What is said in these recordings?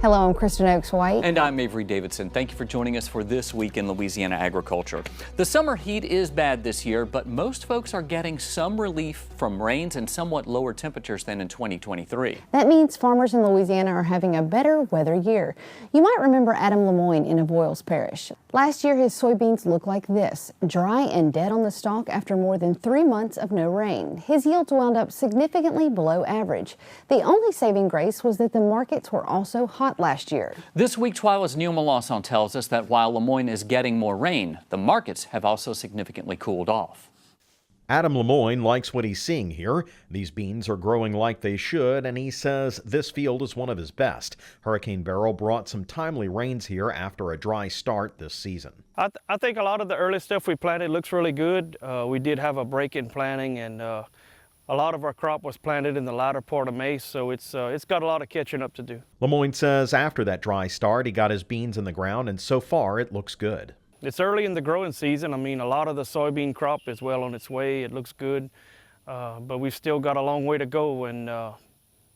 Hello, I'm Kristen Oaks-White. And I'm Avery Davidson. Thank you for joining us for This Week in Louisiana Agriculture. The summer heat is bad this year, but most folks are getting some relief from rains and somewhat lower temperatures than in 2023. That means farmers in Louisiana are having a better weather year. You might remember Adam Lemoyne in Avoyelles Parish. Last year, his soybeans looked like this, dry and dead on the stalk after more than 3 months of no rain. His yields wound up significantly below average. The only saving grace was that the markets were also hot last year. This week, TWILA's Neil Melancon tells us that while Lemoyne is getting more rain, the markets have also significantly cooled off. Adam Lemoyne likes what he's seeing here. These beans are growing like they should, and he says this field is one of his best. Hurricane Beryl brought some timely rains here after a dry start this season. I think a lot of the early stuff we planted looks really good. We did have a break in planting, and a lot of our crop was planted in the latter part of May, so it's got a lot of catching up to do. Lemoyne says after that dry start, he got his beans in the ground, and so far it looks good. It's early in the growing season. I mean, a lot of the soybean crop is well on its way. It looks good, but we've still got a long way to go. And,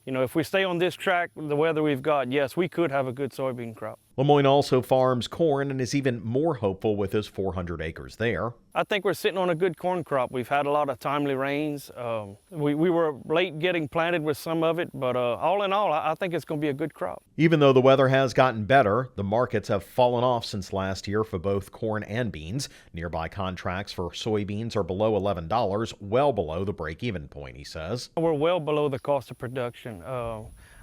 you know, if we stay on this track, the weather we've got, yes, we could have a good soybean crop. Lemoyne also farms corn and is even more hopeful with his 400 acres there. I think we're sitting on a good corn crop. We've had a lot of timely rains. We were late getting planted with some of it, but all in all, I think it's going to be a good crop. Even though the weather has gotten better, the markets have fallen off since last year for both corn and beans. Nearby contracts for soybeans are below $11, well below the break-even point, he says. We're well below the cost of production.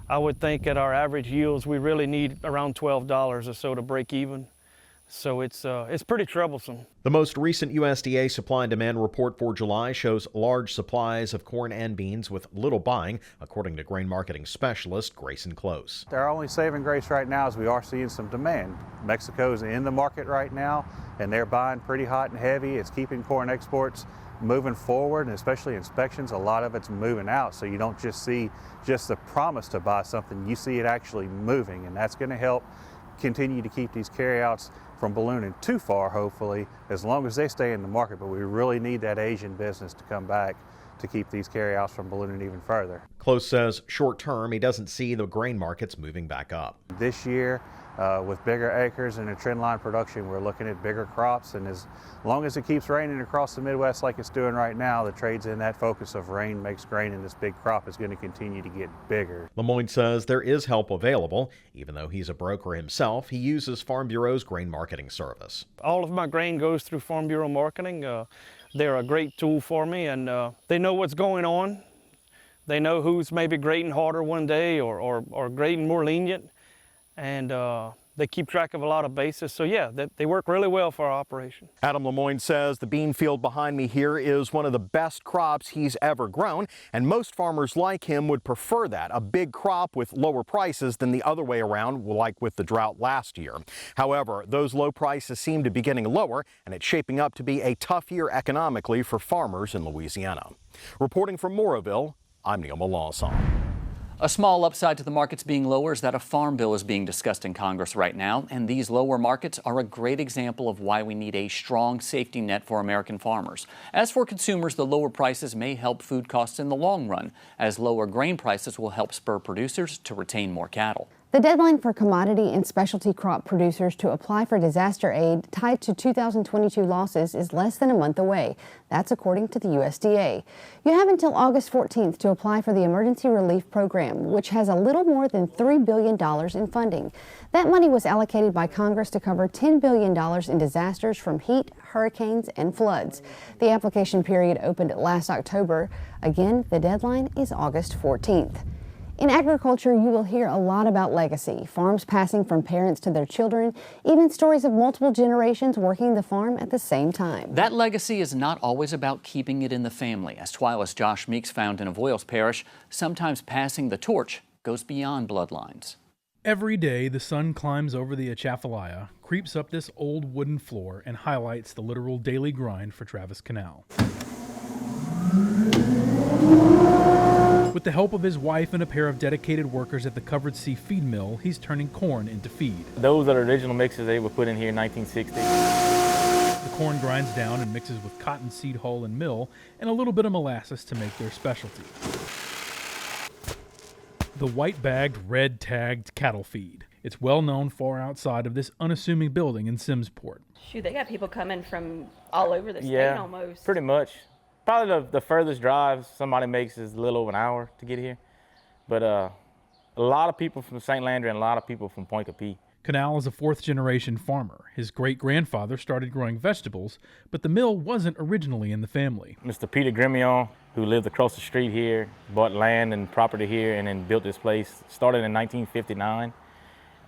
I would think at our average yields, we really need around $12 or so to break even. So it's pretty troublesome. The most recent USDA supply and demand report for July shows large supplies of corn and beans with little buying, according to grain marketing specialist Grayson Close. Our only saving grace right now is we are seeing some demand. Mexico's in the market right now, and they're buying pretty hot and heavy. It's keeping corn exports moving forward, and especially inspections, a lot of it's moving out. So you don't just see just the promise to buy something, you see it actually moving, and that's going to help continue to keep these carryouts from ballooning too far, hopefully, as long as they stay in the market. But we really need that Asian business to come back to keep these carryouts from ballooning even further. Close says short term, he doesn't see the grain markets moving back up. This year, with bigger acres and a trend line production, we're looking at bigger crops, and as long as it keeps raining across the Midwest like it's doing right now, the trade's in that focus of rain makes grain, and this big crop is going to continue to get bigger. Lemoyne says there is help available. Even though he's a broker himself, he uses Farm Bureau's grain marketing service. All of my grain goes through Farm Bureau marketing. They're a great tool for me, and they know what's going on. They know who's maybe grading harder one day or grading more lenient, and they keep track of a lot of bases. So yeah, they work really well for our operation. Adam Lemoyne says the bean field behind me here is one of the best crops he's ever grown, and most farmers like him would prefer that, a big crop with lower prices than the other way around, like with the drought last year. However, those low prices seem to be getting lower, and it's shaping up to be a tough year economically for farmers in Louisiana. Reporting from Moraville, I'm Neil Melancon. A small upside to the markets being lower is that a farm bill is being discussed in Congress right now, and these lower markets are a great example of why we need a strong safety net for American farmers. As for consumers, the lower prices may help food costs in the long run, as lower grain prices will help spur producers to retain more cattle. The deadline for commodity and specialty crop producers to apply for disaster aid tied to 2022 losses is less than a month away. That's according to the USDA. You have until August 14th to apply for the Emergency Relief Program, which has a little more than $3 billion in funding. That money was allocated by Congress to cover $10 billion in disasters from heat, hurricanes, and floods. The application period opened last October. Again, the deadline is August 14th. In agriculture, you will hear a lot about legacy, farms passing from parents to their children, even stories of multiple generations working the farm at the same time. That legacy is not always about keeping it in the family. As TWILA's Josh Meeks found in Avoyelles Parish, sometimes passing the torch goes beyond bloodlines. Every day, the sun climbs over the Atchafalaya, creeps up this old wooden floor, and highlights the literal daily grind for Travis Canal. With the help of his wife and a pair of dedicated workers at the Covered Sea Feed Mill, he's turning corn into feed. Those are the original mixes they were put in here in 1960. The corn grinds down and mixes with cotton seed hull and mill and a little bit of molasses to make their specialty. The white-bagged, red-tagged cattle feed. It's well known far outside of this unassuming building in Simmsport. Shoot, they got people coming from all over the state almost. Pretty much. Probably the furthest drive somebody makes is a little over an hour to get here. But a lot of people from St. Landry and a lot of people from Point Capee. Canal is a fourth-generation farmer. His great-grandfather started growing vegetables, but the mill wasn't originally in the family. Mr. Peter Grimion, who lived across the street here, bought land and property here and then built this place. Started in 1959,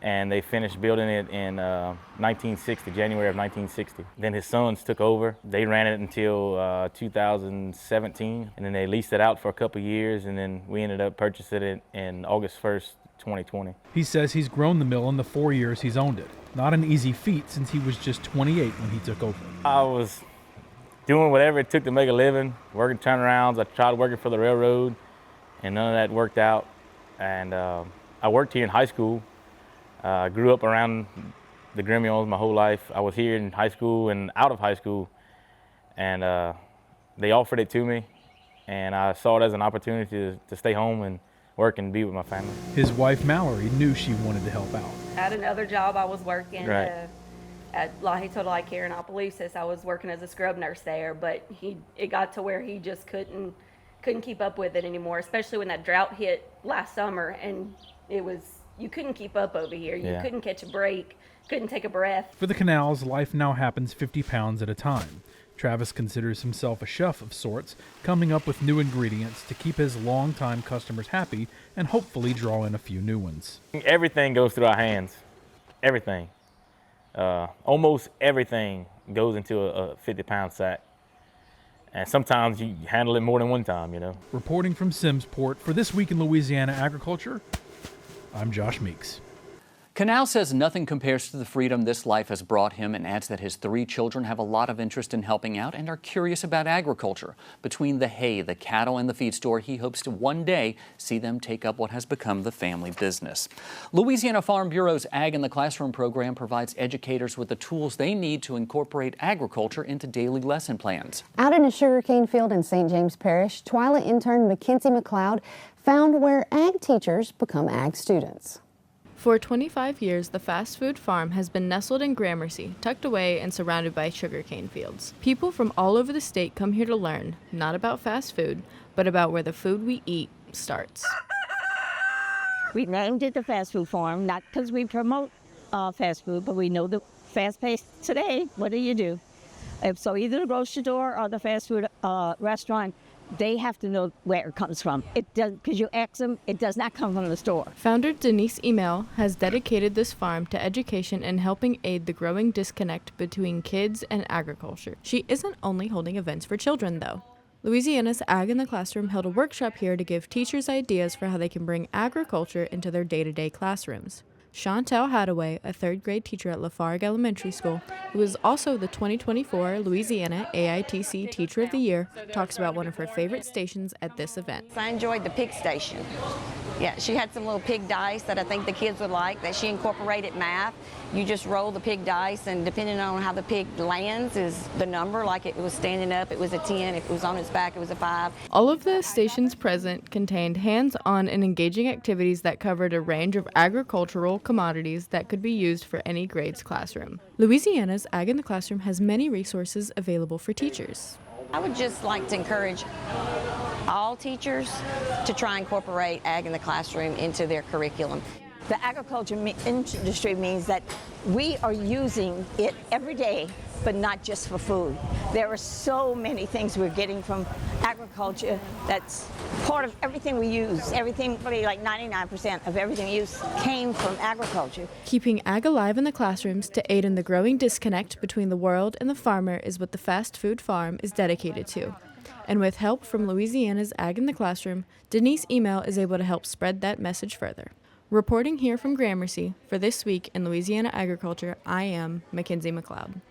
and they finished building it in 1960, January of 1960. Then his sons took over. They ran it until 2017, and then they leased it out for a couple years, and then we ended up purchasing it in August 1st, 2020. He says he's grown the mill in the 4 years he's owned it. Not an easy feat since he was just 28 when he took over. I was doing whatever it took to make a living, working turnarounds. I tried working for the railroad, and none of that worked out. And I worked here in high school. I grew up around the Grimions my whole life. I was here in high school and out of high school, and they offered it to me, and I saw it as an opportunity to stay home and work and be with my family. His wife Mallory knew she wanted to help out. At another job, I was working Right. at La Total Eye Care in Opelousas. I was working as a scrub nurse there, but it got to where he just couldn't keep up with it anymore, especially when that drought hit last summer, and you couldn't keep up over here. You couldn't catch a break, couldn't take a breath. For the Canals, life now happens 50 pounds at a time. Travis considers himself a chef of sorts, coming up with new ingredients to keep his longtime customers happy and hopefully draw in a few new ones. Everything goes through our hands. Everything. Almost everything goes into a 50-pound sack. And sometimes you handle it more than one time, you know. Reporting from Simmsport for This Week in Louisiana Agriculture, I'm Josh Meeks. Canal says nothing compares to the freedom this life has brought him, and adds that his 3 children have a lot of interest in helping out and are curious about agriculture. Between the hay, the cattle, and the feed store, he hopes to one day see them take up what has become the family business. Louisiana Farm Bureau's Ag in the Classroom program provides educators with the tools they need to incorporate agriculture into daily lesson plans. Out in a sugarcane field in St. James Parish, TWILA intern Mackenzie McLeod found where ag teachers become ag students. For 25 years, the fast food farm has been nestled in Gramercy, tucked away and surrounded by sugarcane fields. People from all over the state come here to learn, not about fast food, but about where the food we eat starts. We named it the fast food farm, not because we promote fast food, but we know the fast pace today. What do? So either the grocery store or the fast food restaurant, they have to know where it comes from. It does, because you ask them, it does not come from the store. Founder Denise Email has dedicated this farm to education and helping aid the growing disconnect between kids and agriculture. She isn't only holding events for children, though. Louisiana's Ag in the Classroom held a workshop here to give teachers ideas for how they can bring agriculture into their day-to-day classrooms. Chantel Hadaway, a 3rd grade teacher at Lafargue Elementary School, who is also the 2024 Louisiana AITC Teacher of the Year, talks about one of her favorite stations at this event. I enjoyed the pig station. Yeah, she had some little pig dice that I think the kids would like, that she incorporated math. You just roll the pig dice, and depending on how the pig lands is the number. Like if it was standing up, it was a 10. If it was on its back, it was a 5. All of the stations present contained hands-on and engaging activities that covered a range of agricultural commodities that could be used for any grade's classroom. Louisiana's Ag in the Classroom has many resources available for teachers. I would just like to encourage all teachers to try and incorporate ag in the classroom into their curriculum. The agriculture industry means that we are using it every day, but not just for food. There are so many things we're getting from agriculture that's part of everything we use. Everything, probably like 99% of everything we use came from agriculture. Keeping ag alive in the classrooms to aid in the growing disconnect between the world and the farmer is what the fast food farm is dedicated to. And with help from Louisiana's Ag in the Classroom, Denise Email is able to help spread that message further. Reporting here from Gramercy for This Week in Louisiana Agriculture, I am Mackenzie McLeod.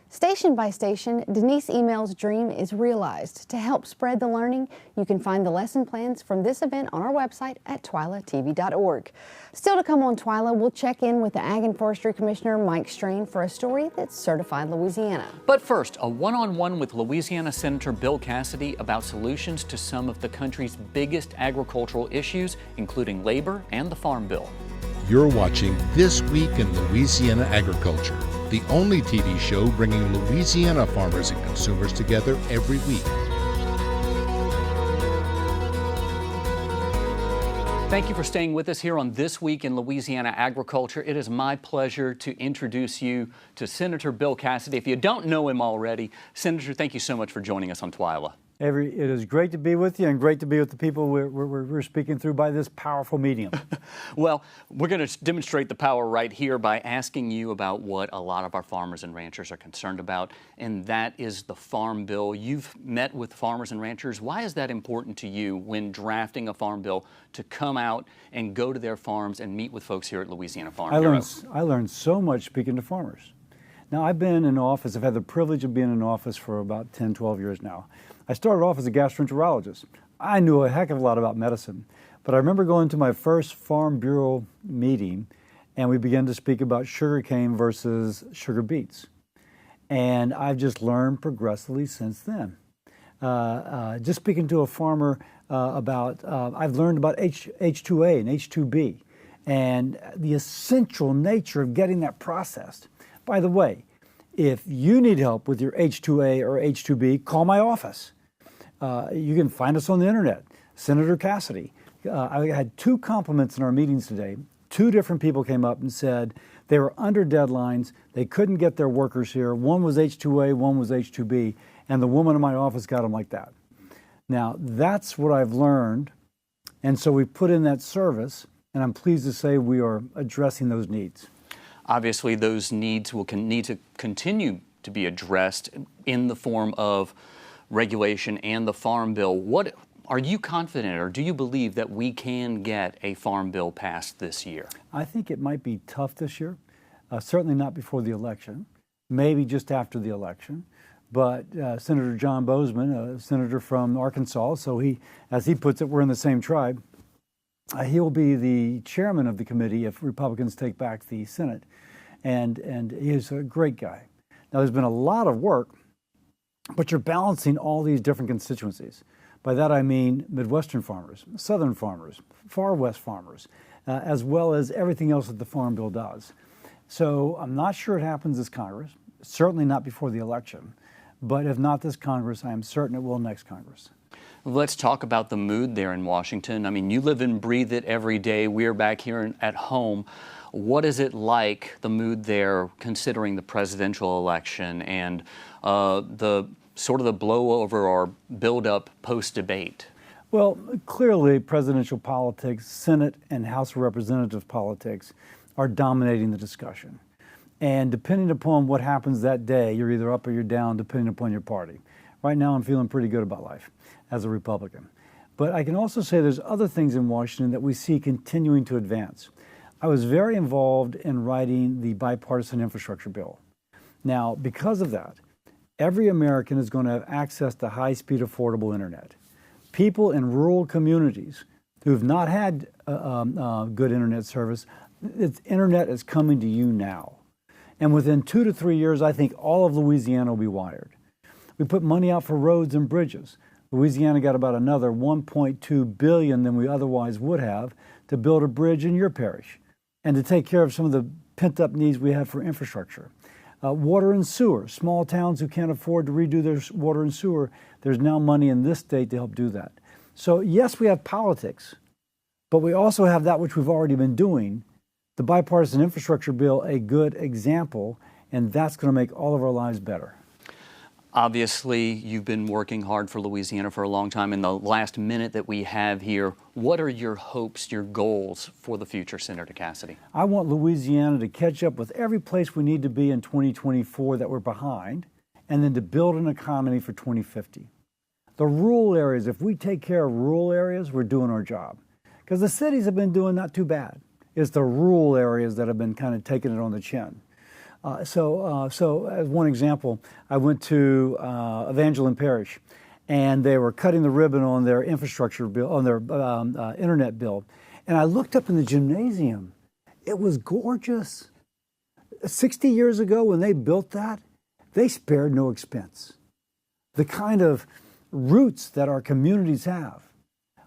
Station by station, Denise Email's dream is realized. To help spread the learning, you can find the lesson plans from this event on our website at twilatv.org. Still to come on TWILA, we'll check in with the Ag and Forestry Commissioner Mike Strain for a story that's certified Louisiana. But first, a one-on-one with Louisiana Senator Bill Cassidy about solutions to some of the country's biggest agricultural issues, including labor and the Farm Bill. You're watching This Week in Louisiana Agriculture, the only TV show bringing Louisiana farmers and consumers together every week. Thank you for staying with us here on This Week in Louisiana Agriculture. It is my pleasure to introduce you to Senator Bill Cassidy. If you don't know him already, Senator, thank you so much for joining us on TWILA. Avery, it is great to be with you and great to be with the people we're speaking through by this powerful medium. Well, we're going to demonstrate the power right here by asking you about what a lot of our farmers and ranchers are concerned about, and that is the Farm Bill. You've met with farmers and ranchers. Why is that important to you when drafting a Farm Bill to come out and go to their farms and meet with folks here at Louisiana Farm Bureau? I learned so much speaking to farmers. Now, I've been in office, I've had the privilege of being in office for about 10, 12 years now. I started off as a gastroenterologist. I knew a heck of a lot about medicine, but I remember going to my first Farm Bureau meeting and we began to speak about sugarcane versus sugar beets. And I've just learned progressively since then. Just speaking to a farmer I've learned about H2A and H2B and the essential nature of getting that processed. By the way, if you need help with your H2A or H2B, call my office. You can find us on the internet, Senator Cassidy. I had 2 compliments in our meetings today. 2 different people came up and said they were under deadlines, they couldn't get their workers here. One was H2A, one was H2B, and the woman in my office got them like that. Now, that's what I've learned, and so we put in that service, and I'm pleased to say we are addressing those needs. Obviously, those needs will need to continue to be addressed in the form of regulation and the Farm Bill. What are you confident, or do you believe that we can get a Farm Bill passed this year? I think it might be tough this year. Certainly not before the election. Maybe just after the election. But Senator John Bozeman, a senator from Arkansas, so he, as he puts it, we're in the same tribe. He will be the chairman of the committee if Republicans take back the Senate. And he's a great guy. Now, there's been a lot of work, but you're balancing all these different constituencies. By that I mean Midwestern farmers, Southern farmers, Far West farmers, as well as everything else that the Farm Bill does. So I'm not sure it happens this Congress, certainly not before the election. But if not this Congress, I am certain it will next Congress. Let's talk about the mood there in Washington. I mean, you live and breathe it every day. We're back here at home. What is it like, the mood there, considering the presidential election and the sort of the blowover or build-up post-debate? Well, clearly presidential politics, Senate and House of Representatives politics are dominating the discussion. And depending upon what happens that day, you're either up or you're down, depending upon your party. Right now, I'm feeling pretty good about life as a Republican. But I can also say there's other things in Washington that we see continuing to advance. I was very involved in writing the bipartisan infrastructure bill. Now, because of that, every American is going to have access to high-speed, affordable internet. People in rural communities who have not had good internet service, internet is coming to you now. And within 2 to 3 years, I think all of Louisiana will be wired. We put money out for roads and bridges. Louisiana got about another $1.2 billion than we otherwise would have to build a bridge in your parish and to take care of some of the pent-up needs we have for infrastructure. Water and sewer, small towns who can't afford to redo their water and sewer, there's now money in this state to help do that. So yes, we have politics, but we also have that which we've already been doing, the bipartisan infrastructure bill, a good example, and that's going to make all of our lives better. Obviously, you've been working hard for Louisiana for a long time. In the last minute that we have here, what are your hopes, your goals for the future, Senator Cassidy? I want Louisiana to catch up with every place we need to be in 2024 that we're behind, and then to build an economy for 2050. The rural areas, if we take care of rural areas, we're doing our job. Because the cities have been doing not too bad. It's the rural areas that have been kind of taking it on the chin. So as one example, I went to Avoyelles Parish, and they were cutting the ribbon on their infrastructure bill, on their internet bill. And I looked up in the gymnasium. It was gorgeous. 60 years ago when they built that, they spared no expense. The kind of roots that our communities have,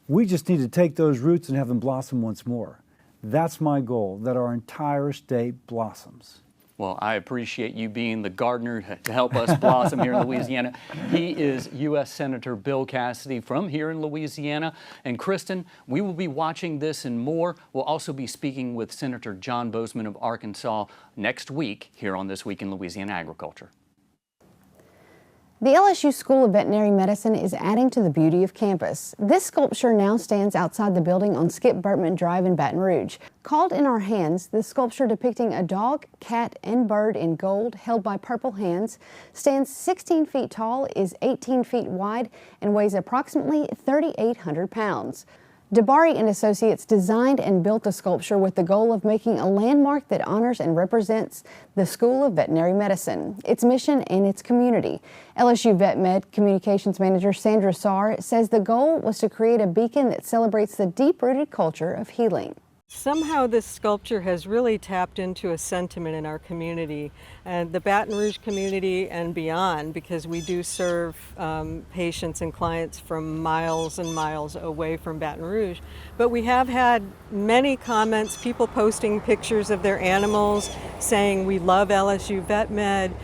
we just need to take those roots and have them blossom once more. That's my goal, that our entire state blossoms. Well, I appreciate you being the gardener to help us blossom here in Louisiana. He is U.S. Senator Bill Cassidy from here in Louisiana. And Kristen, we will be watching this and more. We'll also be speaking with Senator John Bozeman of Arkansas next week here on This Week in Louisiana Agriculture. The LSU School of Veterinary Medicine is adding to the beauty of campus. This sculpture now stands outside the building on Skip Burtman Drive in Baton Rouge. Called In Our Hands, this sculpture depicting a dog, cat, and bird in gold held by purple hands stands 16 feet tall, is 18 feet wide, and weighs approximately 3,800 pounds. DeBari and Associates designed and built the sculpture with the goal of making a landmark that honors and represents the School of Veterinary Medicine, its mission, and its community. LSU Vet Med Communications Manager Sandra Saar says the goal was to create a beacon that celebrates the deep-rooted culture of healing. Somehow this sculpture has really tapped into a sentiment in our community, and the Baton Rouge community and beyond, because we do serve patients and clients from miles and miles away from Baton Rouge. But we have had many comments, people posting pictures of their animals, saying we love LSU Vet Med.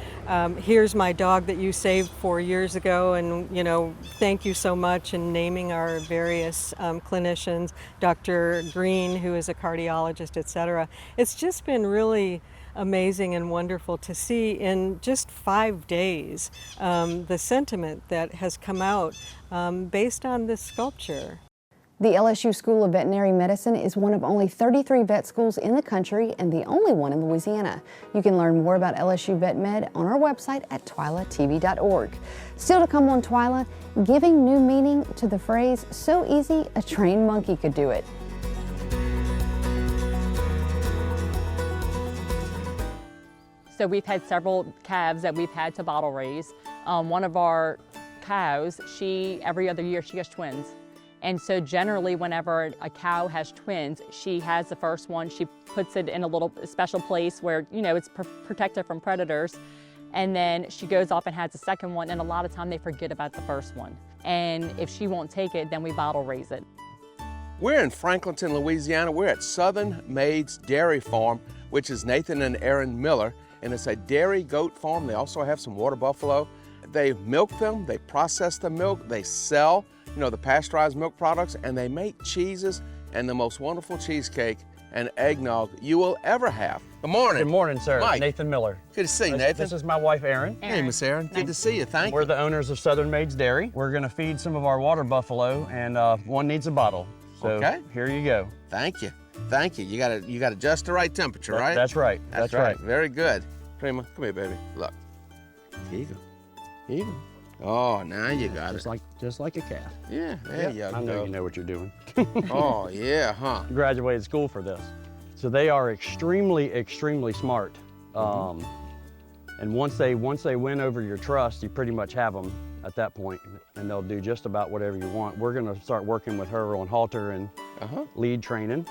Here's my dog that you saved 4 years ago, and thank you so much, and naming our various clinicians, Dr. Green, who is a cardiologist, etc. It's just been really amazing and wonderful to see in just 5 days the sentiment that has come out based on this sculpture. The LSU School of Veterinary Medicine is one of only 33 vet schools in the country and the only one in Louisiana. You can learn more about LSU Vet Med on our website at twilatv.org. Still to come on TWILA, giving new meaning to the phrase, so easy a trained monkey could do it. So we've had several calves that we've had to bottle raise. One of our cows, every other year she has twins. And so generally whenever a cow has twins, she has the first one, she puts it in a little special place where, it's protected from predators. And then she goes off and has the second one, and a lot of time they forget about the first one. And if she won't take it, then we bottle raise it. We're in Franklinton, Louisiana. We're at Southern Maids Dairy Farm, which is Nathan and Erin Miller. And it's a dairy goat farm. They also have some water buffalo. They milk them, they process the milk, they sell the pasteurized milk products, and they make cheeses and the most wonderful cheesecake and eggnog you will ever have. Good morning. Good morning, sir. Mike. Nathan Miller. Good to see you, Nathan. This is my wife, Erin. Hey, Miss Erin. Good to see you. Thank you. We're the owners of Southern Maids Dairy. We're going to feed some of our water buffalo, and one needs a bottle. So okay. Here you go. Thank you. Thank you. You got to just the right temperature, right? That's right. That's right. Very good. Prima, come here, baby. Look. Here you go. Here you go. Oh, now you got it. Just like a cat. Yeah, there you go. I know you know what you're doing. Oh, yeah, huh? Graduated school for this. So they are extremely, extremely smart. And once they win over your trust, you pretty much have them at that point, and they'll do just about whatever you want. We're going to start working with her on halter and lead training.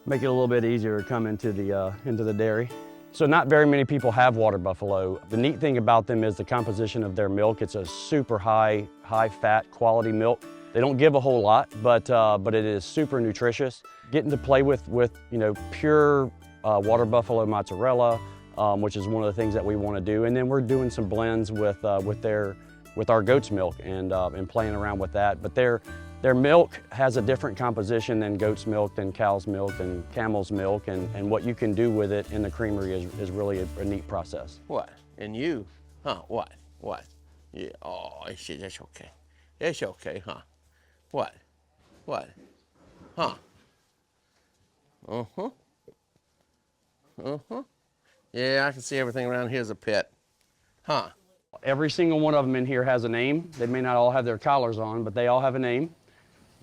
Make it a little bit easier to come into the dairy. So not very many people have water buffalo. The neat thing about them is the composition of their milk. It's a super high fat quality milk. They don't give a whole lot, but it is super nutritious. Getting to play with pure water buffalo mozzarella, which is one of the things that we want to do. And then we're doing some blends with our goat's milk and playing around with that. But their milk has a different composition than goat's milk, than cow's milk, than camel's milk, and what you can do with it in the creamery is really a neat process. What? And you? Huh? What? Yeah. Oh, that's okay. That's okay, huh? What? Huh? Yeah, I can see everything around here is a pet. Huh? Every single one of them in here has a name. They may not all have their collars on, but they all have a name.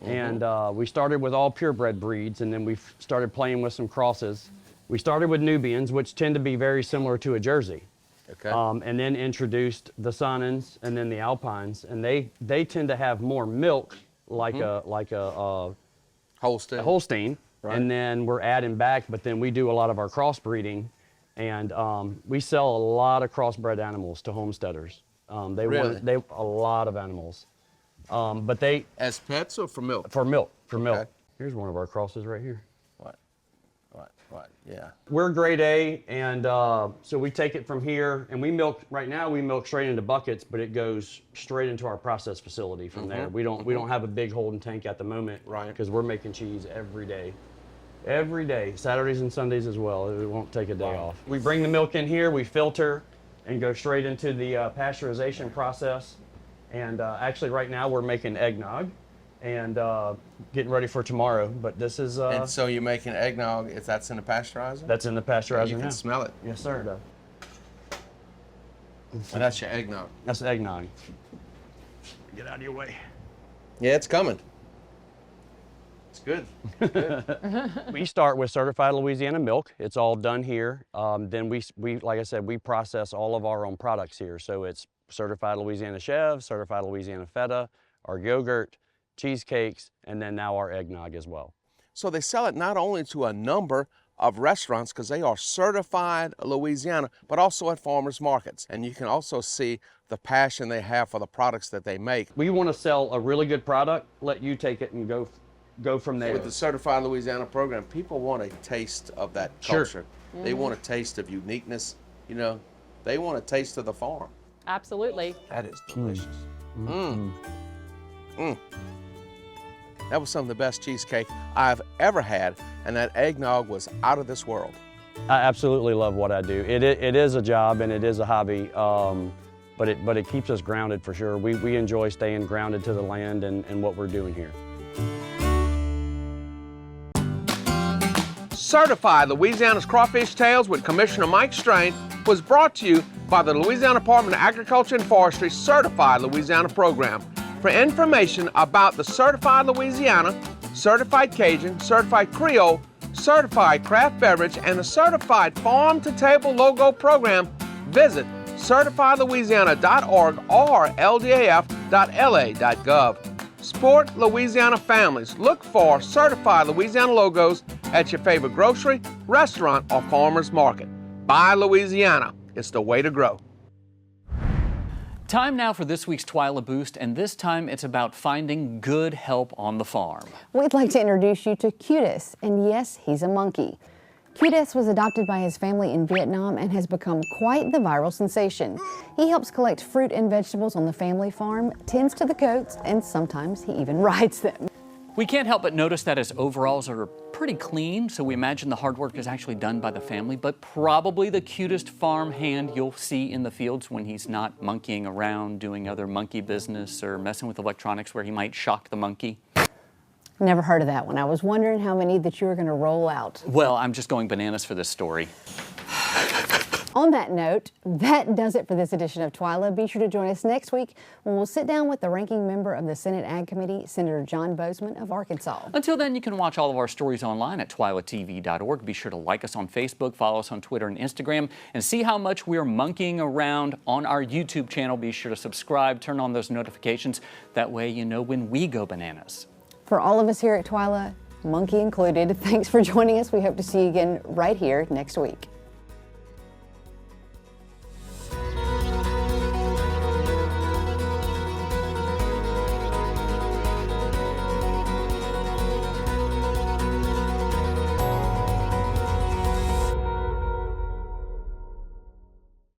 And we started with all purebred breeds, and then we started playing with some crosses. We started with Nubians, which tend to be very similar to a Jersey. Okay. And then introduced the Sonnens and then the Alpines, and they tend to have more milk, like a Holstein. Right. And then we're adding back, but then we do a lot of our crossbreeding, and we sell a lot of crossbred animals to homesteaders. Really? They a lot of animals. But they as pets or for milk? For milk. Okay. Here's one of our crosses right here. What? Right, yeah. We're grade A, and so we take it from here, and we milk, right now we milk straight into buckets, but it goes straight into our process facility from there. We don't have a big holding tank at the moment, right? Because we're making cheese every day. Every day, Saturdays and Sundays as well. We won't take a day off. We bring the milk in here, we filter, and go straight into the pasteurization process. And actually right now we're making eggnog and getting ready for tomorrow, but this is... and so you're making eggnog, if that's in the pasteurizer? That's in the pasteurizer You now. can smell it. Yes, sir. And that's your eggnog. That's eggnog. Get out of your way. Yeah, it's coming. It's good. It's good. We start with certified Louisiana milk. It's all done here. Then we, like I said, we process all of our own products here. So it's certified Louisiana Chev, certified Louisiana Feta, our yogurt, cheesecakes, and then now our eggnog as well. So they sell it not only to a number of restaurants because they are certified Louisiana, but also at farmers markets. And you can also see the passion they have for the products that they make. We want to sell a really good product, let you take it and go from there. With the Certified Louisiana program, people want a taste of that culture. Sure. They want a taste of uniqueness. You know, they want a taste of the farm. Absolutely. That is delicious. That was some of the best cheesecake I've ever had, and that eggnog was out of this world. I absolutely love what I do. It is a job and it is a hobby, but it keeps us grounded for sure. We enjoy staying grounded to the land and what we're doing here. Certified Louisiana's Crawfish Tales with Commissioner Mike Strain was brought to you by the Louisiana Department of Agriculture and Forestry Certified Louisiana program. For information about the Certified Louisiana, Certified Cajun, Certified Creole, Certified Craft Beverage, and the Certified Farm to Table Logo program, visit certifiedlouisiana.org or ldaf.la.gov. Support Louisiana families. Look for Certified Louisiana logos at your favorite grocery, restaurant, or farmer's market. Buy Louisiana. It's the way to grow. Time now for this week's TWILA Boost, and this time it's about finding good help on the farm. We'd like to introduce you to Cutis, and yes, he's a monkey. Cutis was adopted by his family in Vietnam and has become quite the viral sensation. He helps collect fruit and vegetables on the family farm, tends to the goats, and sometimes he even rides them. We can't help but notice that his overalls are pretty clean, so we imagine the hard work is actually done by the family, but probably the cutest farm hand you'll see in the fields when he's not monkeying around doing other monkey business or messing with electronics where he might shock the monkey. Never heard of that one. I was wondering how many that you were going to roll out. Well, I'm just going bananas for this story. On that note, that does it for this edition of TWILA. Be sure to join us next week when we'll sit down with the ranking member of the Senate Ag Committee, Senator John Bozeman of Arkansas. Until then, you can watch all of our stories online at twilatv.org. Be sure to like us on Facebook, follow us on Twitter and Instagram, and see how much we're monkeying around on our YouTube channel. Be sure to subscribe, turn on those notifications. That way you know when we go bananas. For all of us here at TWILA, monkey included, thanks for joining us. We hope to see you again right here next week.